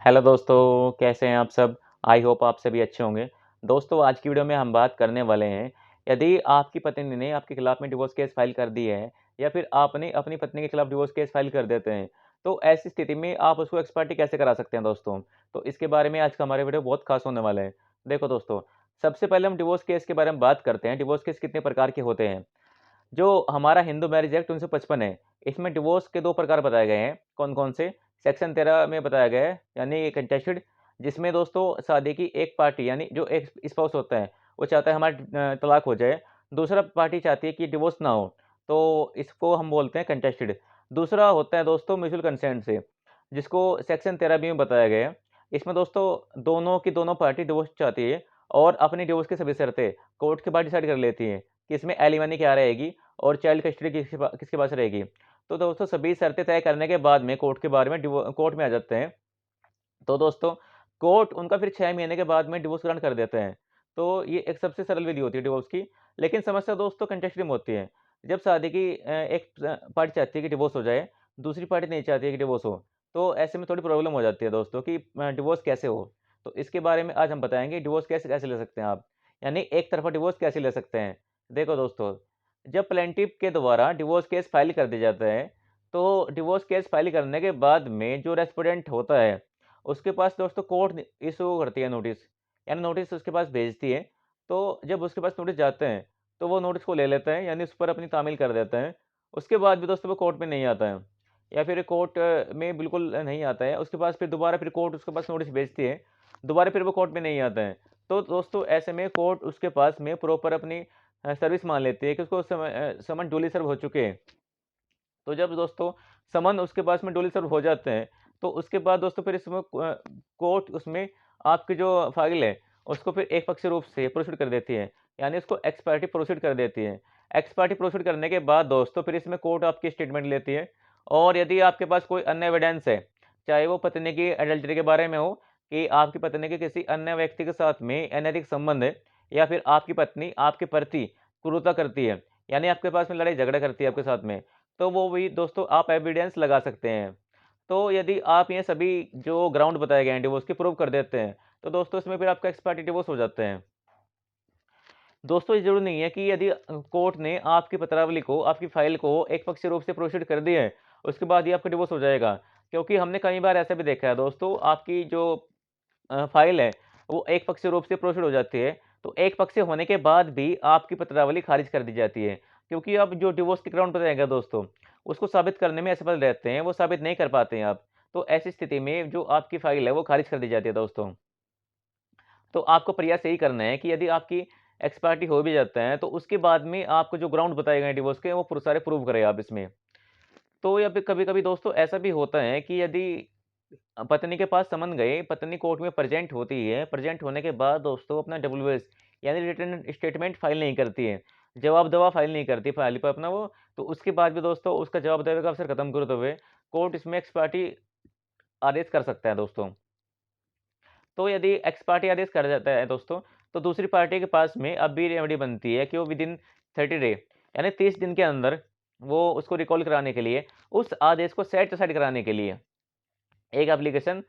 Hello दोस्तों, कैसे हैं आप सब? आई होप आप सभी अच्छे होंगे। दोस्तों, आज की वीडियो में हम बात करने वाले हैं, यदि आपकी पत्नी ने आपके खिलाफ में डिवोर्स केस फाइल कर दी है या फिर आपने अपनी पत्नी के खिलाफ डिवोर्स केस फाइल कर देते हैं, तो ऐसी स्थिति में आप उसको एक्स पार्टी कैसे करा सकते हैं दोस्तों? तो इसके बारे में आज का हमारा वीडियो बहुत खास होने वाला है। देखो दोस्तों, सबसे पहले हम डिवोर्स केस के बारे में बात करते हैं, डिवोर्स केस कितने प्रकार के होते हैं। जो हमारा हिंदू मैरिज एक्ट 1955 है, इसमें डिवोर्स के 2 प्रकार बताए गए हैं। कौन-कौन से? सेक्शन 13 में बताया गया है, यानी कंटेस्टेड, जिसमें दोस्तों शादी की एक पार्टी यानी जो एक स्पाउस होता है, वो चाहता है हमारा तलाक हो जाए। दूसरा पार्टी चाहती है कि डिवोर्स ना हो, तो इसको हम बोलते हैं कंटेस्टेड। दूसरा होता है दोस्तों म्यूचुअल कंसेंट से, जिसको सेक्शन 13 बी में बताया गया है। इसमें दोस्तों दोनों की दोनों पार्टी डिवोर्स चाहती है और अपनी डिवोर्स की सभी शर्तें कोर्ट के बाद डिसाइड कर लेती है कि इसमें एलिमनी क्या रहेगी और चाइल्ड कस्टडी किसके पास रहेगी। तो दोस्तों सभी शर्तें तय करने के बाद में कोर्ट के बारे में कोर्ट में आ जाते हैं। तो दोस्तों कोर्ट उनका फिर 6 महीने के बाद में डिवोर्स ग्रांट कर देते हैं। तो ये एक सबसे सरल विधि होती है डिवोर्स की। लेकिन समस्या दोस्तों कंटेस्टेड में होती है। जब शादी की एक पार्टी चाहती है कि डिवोर्स हो जाए, दूसरी पार्टी नहीं चाहती है कि डिवोर्स हो। तो ऐसे में थोड़ी प्रॉब्लम हो जाती है दोस्तों कि डिवोर्स कैसे हो? तो इसके बारे में आज हम बताएँगे डिवोर्स कैसे कैसे ले सकते हैं आप? यानी एक तरफ़ा डिवोर्स कैसे ले सकते हैं? देखो दोस्तों, जब प्लेंटिफ के द्वारा डिवोर्स केस फाइल कर दिया जाता है, तो डिवोर्स केस फाइल करने के बाद में जो रेस्पोंडेंट होता है, उसके पास दोस्तों कोर्ट इशू करती है नोटिस, यानी नोटिस उसके पास भेजती है। तो जब उसके पास नोटिस जाते हैं, तो वो नोटिस को ले लेता है, यानी उस पर अपनी तामील कर देता है। उसके बाद भी दोस्तों वो कोर्ट में नहीं आता है या फिर कोर्ट में बिल्कुल नहीं आता है। उसके पास फिर दोबारा फिर कोर्ट उसके पास नोटिस भेजती है, दोबारा फिर वो कोर्ट में नहीं आता है। तो दोस्तों ऐसे में कोर्ट उसके पास में प्रॉपर अपनी सर्विस मान लेती है कि उसको समन ड्यूली सर्व हो चुके हैं। तो जब दोस्तों समन उसके पास में ड्यूली सर्व हो जाते हैं, तो उसके बाद दोस्तों फिर इसमें कोर्ट उसमें आपकी जो फाइल है, उसको फिर एक पक्षीय रूप से प्रोसीड कर देती है, यानी उसको एक्स पार्टी प्रोसीड कर देती है। एक्स पार्टी प्रोसीड करने के बाद दोस्तों फिर इसमें कोर्ट आपकी स्टेटमेंट लेती है और यदि आपके पास कोई अन्य एविडेंस है, चाहे वो पत्नी की एडल्टरी के बारे में हो कि आपकी पत्नी के किसी अन्य व्यक्ति के साथ में अनैतिक संबंध है या फिर आपकी पत्नी आपके प्रति क्रूरता करती है, यानी आपके पास में लड़ाई झगड़ा करती है आपके साथ में, तो वो भी दोस्तों आप एविडेंस लगा सकते हैं। तो यदि आप ये सभी जो ग्राउंड बताए गए हैं डिवोर्स के प्रूव कर देते हैं, तो दोस्तों इसमें फिर आपका एक्स पार्टी डिवोर्स हो जाते हैं। दोस्तों ये ज़रूरी नहीं है कि यदि कोर्ट ने आपकी पत्रावली को, आपकी फाइल को एक पक्षीय रूप से प्रोसीड कर दिया है, उसके बाद ही आपका डिवोर्स हो जाएगा। क्योंकि हमने कई बार ऐसा भी देखा है दोस्तों, आपकी जो फाइल है, वो एक पक्षीय रूप से प्रोसीड हो जाती है, तो एक पक्षीय होने के बाद भी आपकी पत्रावली खारिज कर दी जाती है। क्योंकि अब जो डिवोर्स के ग्राउंड बताएगा दोस्तों, उसको साबित करने में असफल रहते हैं, वो साबित नहीं कर पाते हैं आप। तो ऐसी स्थिति में जो आपकी फाइल है, वो खारिज कर दी जाती है दोस्तों। तो आपको प्रयास यही करना है कि यदि आपकी एक्स पार्टी हो भी जाता है, तो उसके बाद में आपको जो ग्राउंड बताए गए हैं डिवोर्स के, वो सारे प्रूव करें आप इसमें। तो या फिर कभी-कभी दोस्तों ऐसा भी होता है कि यदि पत्नी के पास समन गए, पत्नी कोर्ट में प्रेज़ेंट होती है, प्रेज़ेंट होने के बाद दोस्तों अपना डब्ल्यूएस यानी रिटन स्टेटमेंट फ़ाइल नहीं करती है, जवाब-दवा फ़ाइल नहीं करती फाइल पे अपना वो, तो उसके बाद भी दोस्तों उसका जवाब-देवे का अवसर खत्म करते हुए कोर्ट इसमें एक्स पार्टी आदेश कर सकता है दोस्तों। तो यदि एक्स पार्टी आदेश कर जाता है दोस्तों, तो दूसरी पार्टी के पास में अब भी रेमेडी बनती है कि वो विदिन 30 डे यानी 30 दिन के अंदर वो उसको रिकॉल कराने के लिए, उस आदेश को सेट असाइड कराने के लिए एक एप्लीकेशन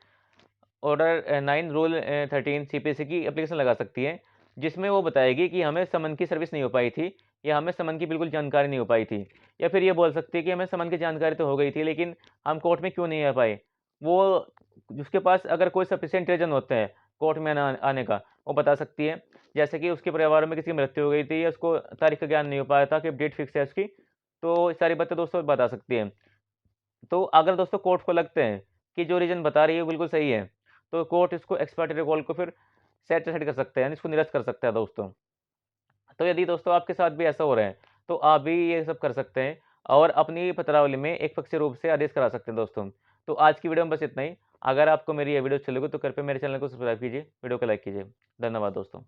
ऑर्डर 9 रूल 13 सीपीसी की एप्लीकेशन लगा सकती है, जिसमें वो बताएगी कि हमें समन की सर्विस नहीं हो पाई थी या हमें समन की बिल्कुल जानकारी नहीं हो पाई थी। या फिर ये बोल सकती है कि हमें समन की जानकारी तो हो गई थी, लेकिन हम कोर्ट में क्यों नहीं आ पाए। वो उसके पास अगर कोई सफिशिएंट रीज़न होते हैं कोर्ट में ना आने का, वो बता सकती है। जैसे कि उसके परिवार में किसी की मृत्यु हो गई थी या उसको तारीख का ज्ञान नहीं हो पाया था कि डेट फिक्स है उसकी, तो ये सारी बातें दोस्तों बता सकती है। तो अगर दोस्तों कोर्ट को लगते हैं कि जो रीज़न बता रही है वो बिल्कुल सही है, तो कोर्ट इसको एक्स पार्टी रिकॉल को फिर सेट असाइड कर सकता है, यानी इसको निरस्त कर सकता है दोस्तों। तो यदि दोस्तों आपके साथ भी ऐसा हो रहा है, तो आप भी ये सब कर सकते हैं और अपनी पत्रावली में एक पक्षीय रूप से आदेश करा सकते हैं दोस्तों। तो आज की वीडियो में बस इतना ही। अगर आपको मेरी ये वीडियो अच्छी लगी तो कृपया मेरे चैनल को सब्सक्राइब कीजिए, वीडियो को लाइक कीजिए। धन्यवाद दोस्तों।